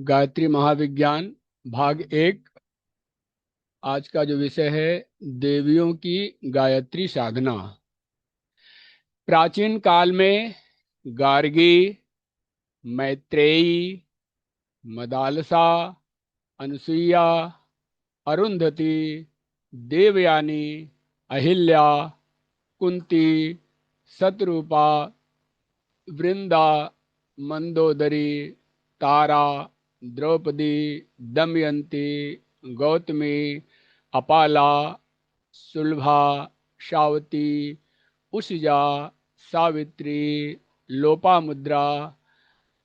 गायत्री महाविज्ञान भाग एक। आज का जो विषय है, देवियों की गायत्री साधना। प्राचीन काल में गार्गी, मैत्रेयी, मदालसा, अनसुईया, अरुंधति, देवयानी, अहिल्या, कुंती, शतरूपा, वृंदा, मंदोदरी, तारा, द्रौपदी, दमयंती, गौतमी, अपाला, सुलभा, शावती, उषजा, सावित्री, लोपामुद्रा,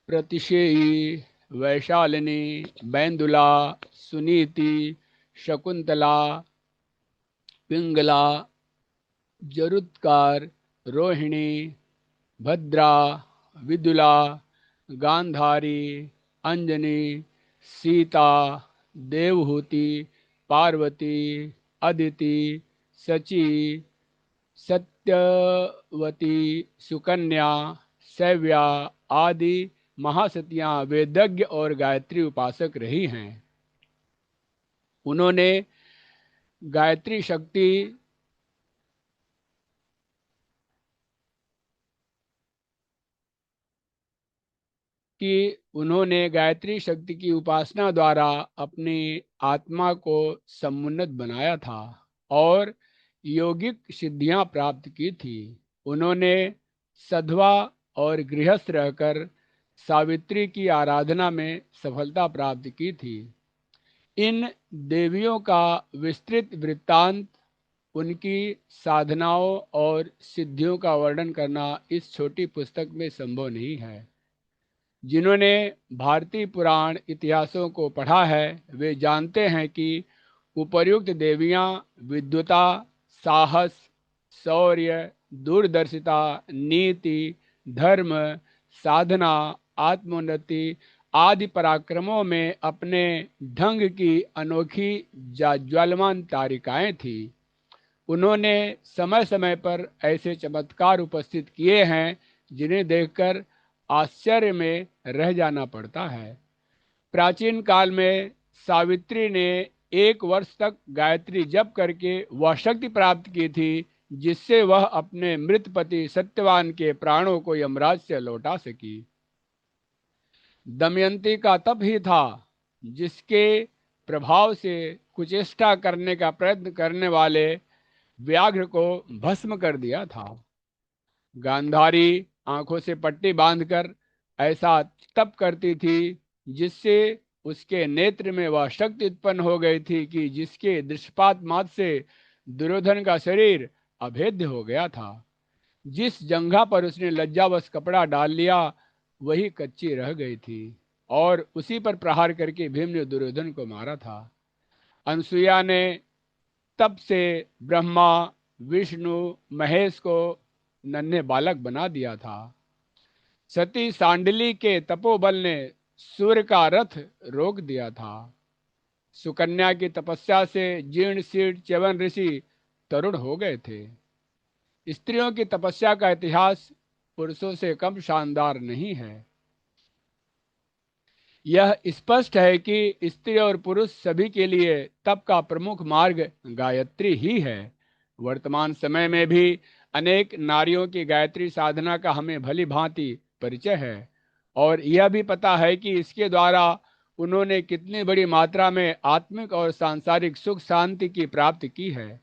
प्रतिशेयी, वैशालिनी, बैंदुला, सुनीति, शकुंतला, पिंगला, जरुत्कार, रोहिणी, भद्रा, विदुला, गांधारी, अंजनी, सीता, देवहूति, पार्वती, अदिति, सची, सत्यवती, सुकन्या, शैव्या आदि महासतियां वेदज्ञ और गायत्री उपासक रही हैं। उन्होंने गायत्री शक्ति उन्होंने गायत्री शक्ति की उपासना द्वारा अपनी आत्मा को समुन्नत बनाया था और योगिक सिद्धियां प्राप्त की थी। उन्होंने सधवा और गृहस्थ रहकर सावित्री की आराधना में सफलता प्राप्त की थी। इन देवियों का विस्तृत वृत्तांत, उनकी साधनाओं और सिद्धियों का वर्णन करना इस छोटी पुस्तक में संभव नहीं है। जिन्होंने भारतीय पुराण इतिहासों को पढ़ा है वे जानते हैं कि उपर्युक्त देवियां विद्वता, साहस, शौर्य, दूरदर्शिता, नीति, धर्म, साधना, आत्मोन्नति आदि पराक्रमों में अपने ढंग की अनोखी ज्वालमान तारिकाएं थी। उन्होंने समय समय पर ऐसे चमत्कार उपस्थित किए हैं जिन्हें देखकर आश्चर्य में रह जाना पड़ता है। प्राचीन काल में सावित्री ने 1 वर्ष तक गायत्री जप करके वह शक्ति प्राप्त की थी जिससे वह अपने मृत पति सत्यवान के प्राणों को यमराज से लौटा सकी। दमयंती का तप ही था जिसके प्रभाव से कुचेष्टा करने का प्रयत्न करने वाले व्याघ्र को भस्म कर दिया था। गांधारी आंखों से पट्टी बांधकर ऐसा तप करती थी जिससे उसके नेत्र में वह शक्ति उत्पन्न हो गई थी कि जिसके दृष्टिपात मात्र से दुर्योधन का शरीर अभेद्य हो गया था। जिस जंघा पर उसने लज्जावश कपड़ा डाल लिया वही कच्ची रह गई थी और उसी पर प्रहार करके भीम ने दुर्योधन को मारा था। अनसुईया ने तप से ब्रह्मा, विष्णु, महेश को नन्हे बालक बना दिया था। सती सांडली के तपोबल ने सूर्य का रथ रोक दिया था। सुकन्या की तपस्या से जीर्ण शीर्ण च्यवन ऋषि तरुण हो गए थे। स्त्रियों की तपस्या का इतिहास पुरुषों से कम शानदार नहीं है। यह स्पष्ट है कि स्त्री और पुरुष सभी के लिए तप का प्रमुख मार्ग गायत्री ही है। वर्तमान समय में भी अनेक नारियों की गायत्री साधना का हमें भली भांति परिचय है और यह भी पता है कि इसके द्वारा उन्होंने कितनी बड़ी मात्रा में आत्मिक और सांसारिक सुख शांति की प्राप्ति की है।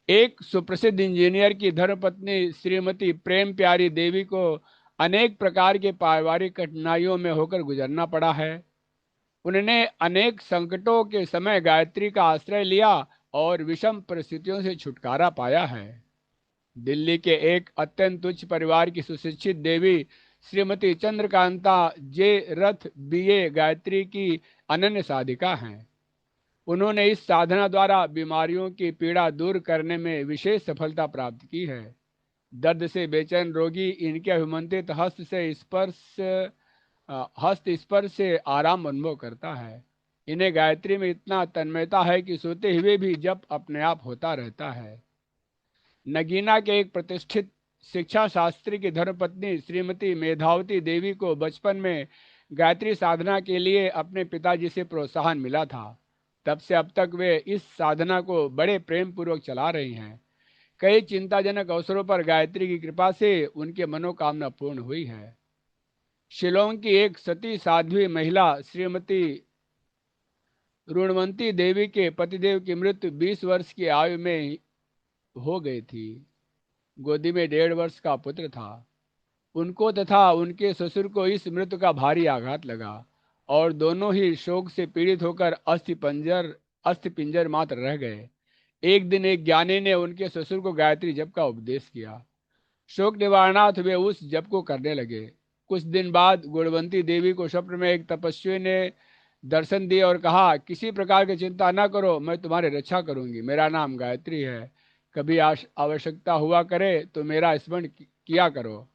एक सुप्रसिद्ध इंजीनियर की धर्मपत्नी श्रीमती प्रेम प्यारी देवी को अनेक प्रकार के पारिवारिक कठिनाइयों में होकर गुजरना पड़ा है। उन्होंने अनेक संकटों के समय गायत्री का आश्रय लिया और विषम परिस्थितियों से छुटकारा पाया है। दिल्ली के एक अत्यंत उच्च परिवार की सुशिक्षित देवी श्रीमती चंद्रकांता जे रथ बीए गायत्री की अनन्य साधिका हैं। उन्होंने इस साधना द्वारा बीमारियों की पीड़ा दूर करने में विशेष सफलता प्राप्त की है। दर्द से बेचैन रोगी इनके अभिमंत्रित हस्त स्पर्श से आराम अनुभव करता है। इन्हें गायत्री में इतना तन्मयता है कि सोते हुए भी जप अपने आप होता रहता है। नगीना के एक प्रतिष्ठित शिक्षा शास्त्री की धर्मपत्नी श्रीमती मेधावती देवी को बचपन में गायत्री साधना के लिए अपने पिताजी से प्रोत्साहन मिला था। तब से अब तक वे इस साधना को बड़े प्रेम पूर्वक चला रही हैं। कई चिंताजनक अवसरों पर गायत्री की कृपा से उनकी मनोकामना पूर्ण हुई है। शिलोंग की एक सती साध्वी महिला श्रीमती रुणवंती देवी के पतिदेव की मृत्यु 20 वर्ष की आयु में हो गई थी। गोदी में 1.5 वर्ष का पुत्र था। उनको तथा उनके ससुर को इस मृत्यु का भारी आघात लगा और दोनों ही शोक से पीड़ित होकर अस्थि पिंजर मात्र रह गए। एक दिन एक ज्ञानी ने उनके ससुर को गायत्री जप का उपदेश किया। शोक निवारणार्थ वे उस जप को करने लगे। कुछ दिन बाद गुणवंती देवी को स्वप्न में एक तपस्वी ने दर्शन दिए और कहा, किसी प्रकार की चिंता न करो, मैं तुम्हारी रक्षा करूंगी। मेरा नाम गायत्री है। कभी आवश्यकता हुआ करे तो मेरा स्मरण किया करो।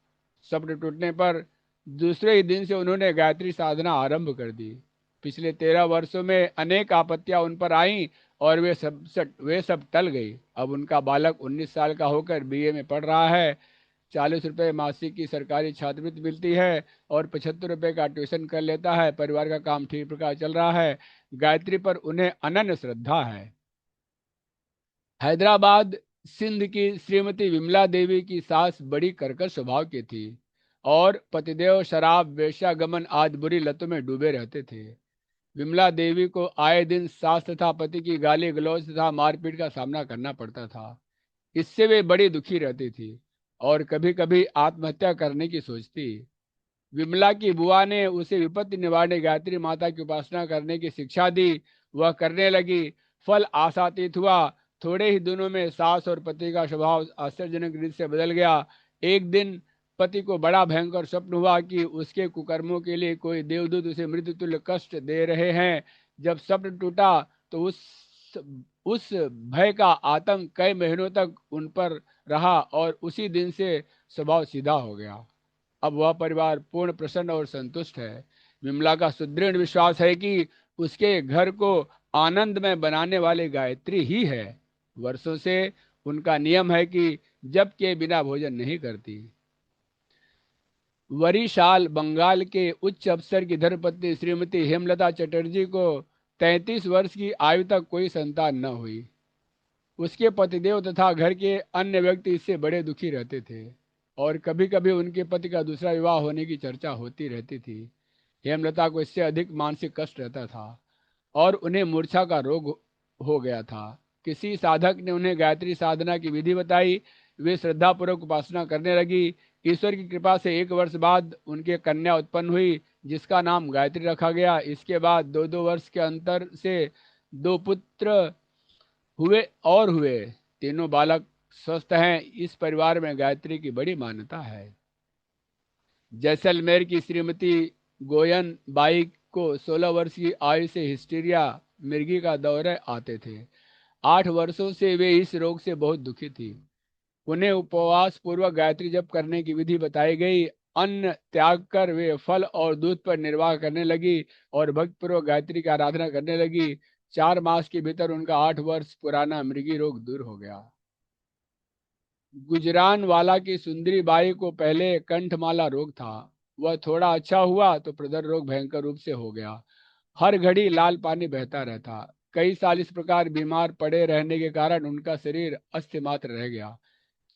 स्वप्न टूटने पर दूसरे ही दिन से उन्होंने गायत्री साधना आरंभ कर दी। पिछले 13 वर्षों में अनेक आपत्तियां उन पर आईं और वे सब टल गई। अब उनका बालक 19 साल का होकर बीए में पढ़ रहा है। 40 रुपये मासिक की सरकारी छात्रवृत्ति मिलती है और 75 रुपये का ट्यूशन कर लेता है। परिवार का काम ठीक प्रकार चल रहा है। गायत्री पर उन्हें अनन्य श्रद्धा है। हैदराबाद सिंध की श्रीमती विमला देवी की सास बड़ी कर्कश स्वभाव की थी और पतिदेव शराब वेश्यागमन आदि बुरी लतों में डूबे रहते थे। विमला देवी को आए दिन सास तथा पति की गाली गलौज तथा मारपीट का सामना करना पड़ता था। इससे वे बड़ी दुखी रहती थी और कभी कभी आत्महत्या करने की सोचती। विमला की बुआ ने उसे विपत्ति निवारणी गायत्री माता की उपासना करने की शिक्षा दी। वह करने लगी। फल आशातीत हुआ। थोड़े ही दिनों में सास और पति का स्वभाव आश्चर्यजनक रीति से बदल गया। एक दिन पति को बड़ा भयंकर स्वप्न हुआ कि उसके कुकर्मों के लिए कोई देवदूत उसे मृत्युतुल्य कष्ट दे रहे हैं। जब स्वप्न टूटा तो उस भय का आतंक कई महीनों तक उन पर रहा और उसी दिन से स्वभाव सीधा हो गया। अब वह परिवार पूर्ण प्रसन्न और संतुष्ट है। विमला का सुदृढ़ विश्वास है कि उसके घर को आनंदमय बनाने वाली गायत्री ही है। वर्षों से उनका नियम है कि जप के बिना भोजन नहीं करती। वरिशाल बंगाल के उच्च अफसर की धर्मपत्नी श्रीमती हेमलता चटर्जी को 33 वर्ष की आयु तक कोई संतान न हुई। उसके पतिदेव तथा घर के अन्य व्यक्ति इससे बड़े दुखी रहते थे और कभी कभी उनके पति का दूसरा विवाह होने की चर्चा होती रहती थी। हेमलता को इससे अधिक मानसिक कष्ट रहता था और उन्हें मूर्छा का रोग हो गया था। किसी साधक ने उन्हें गायत्री साधना की विधि बताई। वे श्रद्धापूर्वक उपासना करने लगी। ईश्वर की कृपा से 1 वर्ष बाद उनके कन्या उत्पन्न हुई जिसका नाम गायत्री रखा गया। इसके बाद 2-2 वर्ष के अंतर से 2 पुत्र हुए। तीनों बालक स्वस्थ हैं। इस परिवार में गायत्री की बड़ी मान्यता है। जैसलमेर की श्रीमती गोयन बाई को 16 वर्ष की आयु से हिस्टीरिया मिर्गी का दौरे आते थे। 8 वर्षों से वे इस रोग से बहुत दुखी थी। उन्हें उपवास पूर्वक गायत्री जप करने की विधि बताई गई। अन्न त्याग कर वे फल और दूध पर निर्वाह करने लगी और भक्तिपूर्वक गायत्री की आराधना करने लगी। 4 मास के भीतर उनका 8 वर्ष पुराना मृगी रोग दूर हो गया। गुजरानवाला की सुंदरी बाई को पहले कंठमाला रोग था। वह थोड़ा अच्छा हुआ तो प्रदर रोग भयंकर रूप से हो गया। हर घड़ी लाल पानी बहता रहता। कई साल इस प्रकार बीमार पड़े रहने के कारण उनका शरीर अस्थि मात्र रह गया।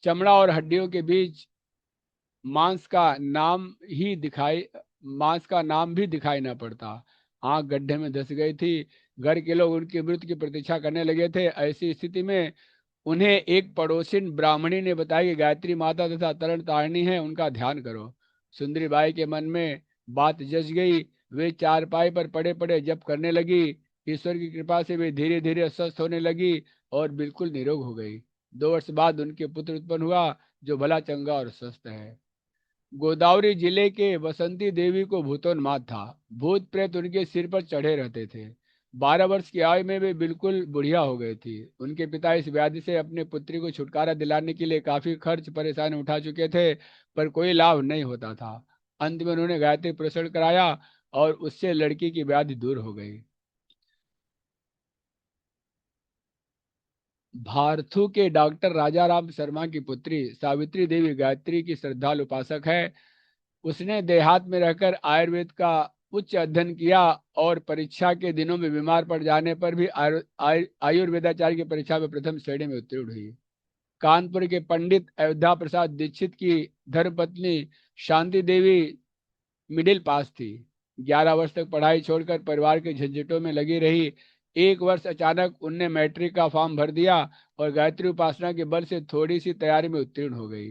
चमड़ा और हड्डियों के बीच मांस का नाम मांस का नाम भी दिखाई न पड़ता। आंख गड्ढे में धस गई थी। घर के लोग उनकी मृत्यु की प्रतीक्षा करने लगे थे। ऐसी स्थिति में उन्हें एक पड़ोसिन ब्राह्मणी ने बताया कि गायत्री माता तथा तरण तारिणी है, उनका ध्यान करो। सुंदरी बाई के मन में बात जच गई। वे चारपाई पर पड़े पड़े जप करने लगी। ईश्वर की कृपा से वे धीरे धीरे स्वस्थ होने लगी और बिल्कुल निरोग हो गई। 2 वर्ष बाद उनके पुत्र उत्पन्न हुआ जो भला चंगा और स्वस्थ है। गोदावरी जिले के बसंती देवी को भूतोन्माद था। भूत प्रेत उनके सिर पर चढ़े रहते थे। 12 वर्ष की आयु में वे बिल्कुल बुढ़िया हो गई थी। उनके पिता इस व्याधि से अपने पुत्री को छुटकारा दिलाने के लिए काफी खर्च परेशानी उठा चुके थे पर कोई लाभ नहीं होता था। अंत में उन्होंने गायत्री पोषण कराया और उससे लड़की की व्याधि दूर हो गई। भारथू के डॉक्टर राजाराम शर्मा की पुत्री सावित्री देवी गायत्री की श्रद्धालु उपासक है। उसने देहात में रहकर आयुर्वेद का उच्च अध्ययन किया और परीक्षा के दिनों में बीमार पड़ जाने पर भी आयुर्वेदाचार्य की परीक्षा में प्रथम श्रेणी में उत्तीर्ण हुई। कानपुर के पंडित अयोध्या प्रसाद दीक्षित की धर्मपत्नी शांति देवी मिडिल पास थी। 11 वर्ष तक पढ़ाई छोड़कर परिवार के झंझटों में लगी रही। एक वर्ष अचानक उनने मैट्रिक का फॉर्म भर दिया और गायत्री उपासना के बल से थोड़ी सी तैयारी में उत्तीर्ण हो गई।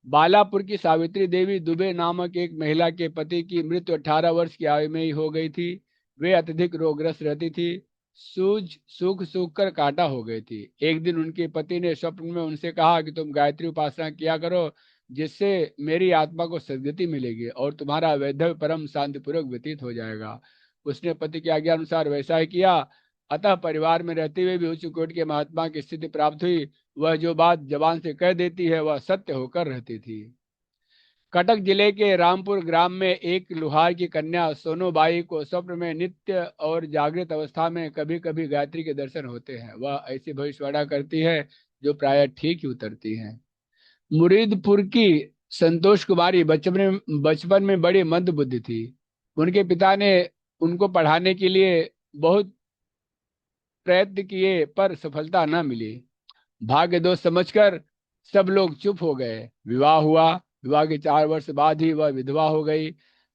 बालापुर की सावित्री देवी दुबे नामक एक महिला के पति की मृत्यु 18 वर्ष की आयु में ही हो गई थी। वे अत्यधिक रोगग्रस्त रहती थी। सूझ सूख सूख कर कांटा हो गई थी। एक दिन उनके पति ने स्वप्न में उनसे कहा कि तुम गायत्री उपासना किया करो, जिससे मेरी आत्मा को सद्गति मिलेगी और तुम्हारा वैधव्य परम शांतिपूर्वक व्यतीत हो जाएगा। उसने पति की आज्ञा अनुसार वैसा ही किया। अतः परिवार में रहते हुए भी उच्च कोटि के महात्मा की स्थिति प्राप्त हुई। वह जो बात जबान से कह देती है वह सत्य होकर रहती थी। कटक जिले के रामपुर ग्राम में एक लुहार की कन्या सोनूबाई को स्वप्न में नित्य और जागृत अवस्था में कभी कभी गायत्री के दर्शन होते हैं। वह ऐसी भविष्यवाणी करती है जो प्रायः ठीक ही उतरती हैं। मुरीदपुर की संतोष कुमारी बचपन में बड़ी मंद बुद्धि थी। उनके पिता ने उनको पढ़ाने के लिए बहुत प्रयत्न किए पर सफलता न मिली। भाग्य दोष समझकर सब लोग चुप हो गए। विवाह हुआ। विवाह के 4 वर्ष बाद ही वह विधवा हो गई।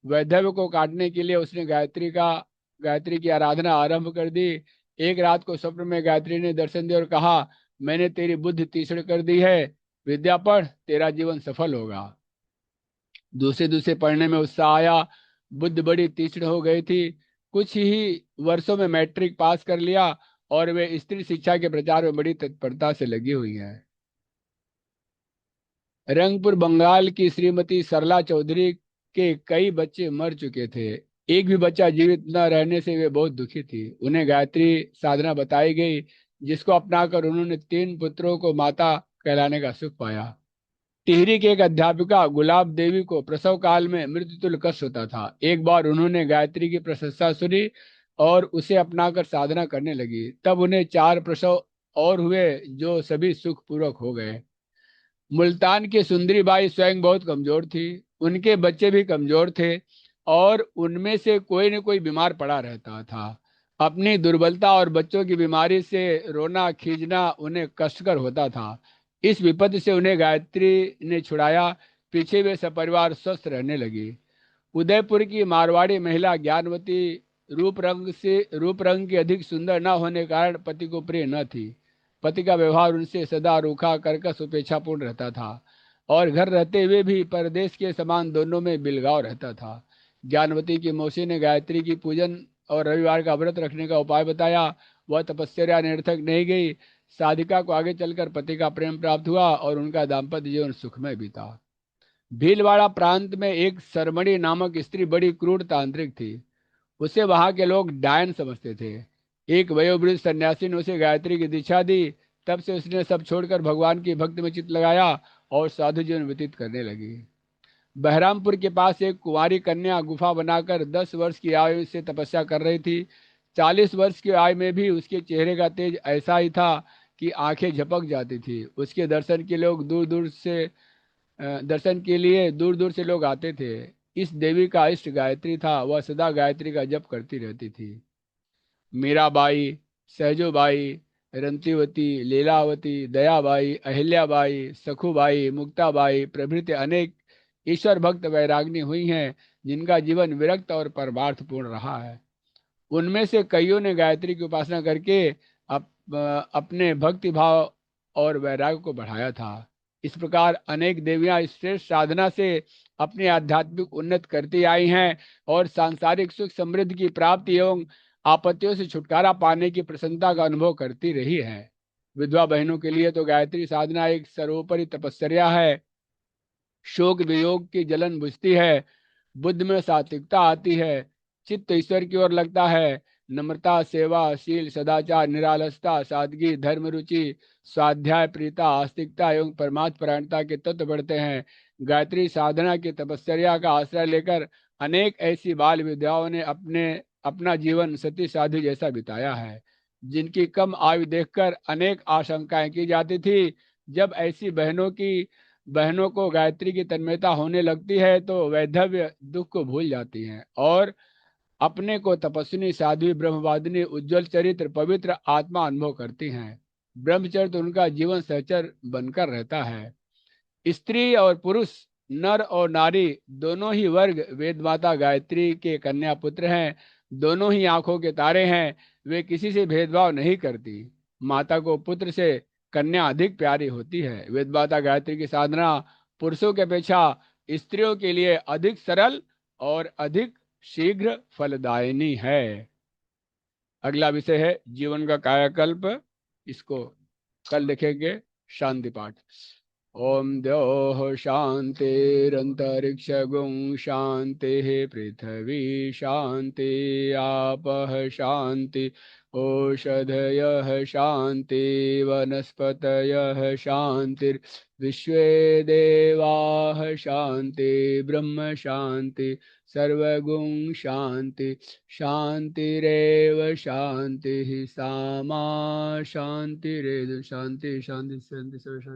वैधव्य को काटने के लिए उसने गायत्री की आराधना आरंभ कर दी। एक रात को स्वप्न में गायत्री ने दर्शन दिया और कहा, मैंने तेरी बुद्धि तीक्ष्ण कर दी है, विद्या पढ़, तेरा जीवन सफल होगा। दूसरे दूसरे पढ़ने में उत्साह आया। बुद्धि बड़ी तीक्ष्ण हो गई थी। कुछ ही वर्षों में मैट्रिक पास कर लिया और वे स्त्री शिक्षा के प्रचार में बड़ी तत्परता से लगी हुई हैं। रंगपुर बंगाल की श्रीमती सरला चौधरी के कई बच्चे मर चुके थे। एक भी बच्चा जीवित न रहने से वे बहुत दुखी थी। उन्हें गायत्री साधना बताई गई, जिसको अपनाकर उन्होंने 3 पुत्रों को माता कहलाने का सुख पाया। टिहरी की एक अध्यापिका गुलाब देवी को प्रसव काल में मृत्यु तुल्य कष्ट होता था। एक बार उन्होंने गायत्री की प्रशंसा सुनी और उसे अपनाकर साधना करने लगी। तब उन्हें 4 प्रसव और हुए जो सभी सुखपूर्वक हो गए। मुल्तान की सुंदरी बाई स्वयं बहुत कमजोर थी। उनके बच्चे भी कमजोर थे और उनमें से कोई न कोई बीमार पड़ा रहता था। अपनी दुर्बलता और बच्चों की बीमारी से रोना खींचना उन्हें कष्टकर होता था। इस विपत्ति से उन्हें गायत्री ने छुड़ाया। पीछे वे सपरिवार स्वस्थ रहने लगी। उदयपुर की मारवाड़ी महिला ज्ञानवती रूप रंग की अधिक सुंदर न होने के कारण पति को प्रिय न थी। पति का व्यवहार उनसे सदा रूखा कर्कश उपेक्षापूर्ण रहता था और घर रहते हुए भी परदेश के समान दोनों में बिलगाव रहता था। ज्ञानवती की मौसी ने गायत्री की पूजन और रविवार का व्रत रखने का उपाय बताया। वह तपस्या निरर्थक नहीं गई। साधिका को आगे चलकर पति का प्रेम प्राप्त हुआ और उनका दाम्पत्य जीवन सुखमय बीता। भीलवाड़ा प्रांत में एक सरमणि नामक स्त्री बड़ी क्रूर तांत्रिक थी। उसे वहां के लोग डायन समझते थे। एक वयोवृद्ध सन्यासी ने उसे गायत्री की दीक्षा दी। तब से उसने सब छोड़कर भगवान की भक्ति में चित्त लगाया और साधु जीवन व्यतीत करने लगी। बहरामपुर के पास एक कुंवारी कन्या गुफा बनाकर 10 वर्ष की आयु से तपस्या कर रही थी। 40 वर्ष की आयु में भी उसके चेहरे का तेज ऐसा ही था कि आंखें झपक जाती थी। उसके दर्शन के लिए दूर दूर से लोग आते थे। इस देवी का इष्ट गायत्री था। वह सदा गायत्री का जप करती रहती थी। मीराबाई, सहजोबाई, रंतीवती, लीलावती, दयाबाई, अहिल्याबाई, सखुबाई, मुक्ताबाई प्रभृति अनेक ईश्वर भक्त वैराग्नी हुई हैं, जिनका जीवन विरक्त और परमार्थपूर्ण रहा है। उनमें से कईयों ने गायत्री की उपासना करके अपने भक्ति भाव और वैराग्य को बढ़ाया था। इस प्रकार अनेक देवियां इस श्रेष्ठ साधना से अपनी आध्यात्मिक उन्नति करती आई हैं और सांसारिक सुख समृद्धि की प्राप्ति एवं आपत्तियों से छुटकारा पाने की प्रसन्नता का अनुभव करती रही है। विधवा बहनों के लिए तो गायत्री साधना एक सर्वोपरि तपस्या है। शोक वियोग की जलन बुझती है। बुद्ध में सात्विकता आती है। चित्त ईश्वर की ओर लगता है। नम्रता, सेवा, शील, सदाचार, निरालसता, सादगी, धर्म रुचि, स्वाध्याय प्रीता, आस्तिकता एवं परमात्म परायणता के तत्व बढ़ते हैं। गायत्री साधना की तपस्या का आश्रय लेकर अनेक ऐसी बाल विद्याओं ने अपना जीवन सती साधु जैसा बिताया है, जिनकी कम आयु देखकर अनेक आशंकाएं की जाती थी। जब ऐसी बहनों की बहनों को गायत्री की तन्मयता होने लगती है तो वैधव्य दुख को भूल जाती हैं और अपने को तपस्विनी, साध्वी, ब्रह्मवादिनी, उज्जवल चरित्र, पवित्र आत्मा अनुभव करती हैं। ब्रह्मचर्य तो उनका जीवन सहचर बनकर रहता है। स्त्री और पुरुष, नर और नारी, दोनों ही वर्ग वेद माता गायत्री के कन्या पुत्र हैं। दोनों ही आंखों के तारे हैं। वे किसी से भेदभाव नहीं करती। माता को पुत्र से कन्या अधिक प्यारी होती है। वेद माता गायत्री की साधना पुरुषों की अपेक्षा स्त्रियों के लिए अधिक सरल और अधिक शीघ्र फलदायिनी है। अगला विषय है जीवन का कायाकल्प। इसको कल देखेंगे। शांति पाठ। ओम द्योः शान्तिरन्तरिक्षगुं शान्तिः, पृथिवी शान्ति, आपः शान्ति, ओषधयः शान्ति, वनस्पतयः शान्तिर्विश्वे देवाः शान्ति, ब्रह्म शान्ति, सर्वगुं शान्ति। शान्तिरेव शान्तिः, सा मा शान्तिरेव शान्ति। शान्ति शान्ति सर्व शान्ति।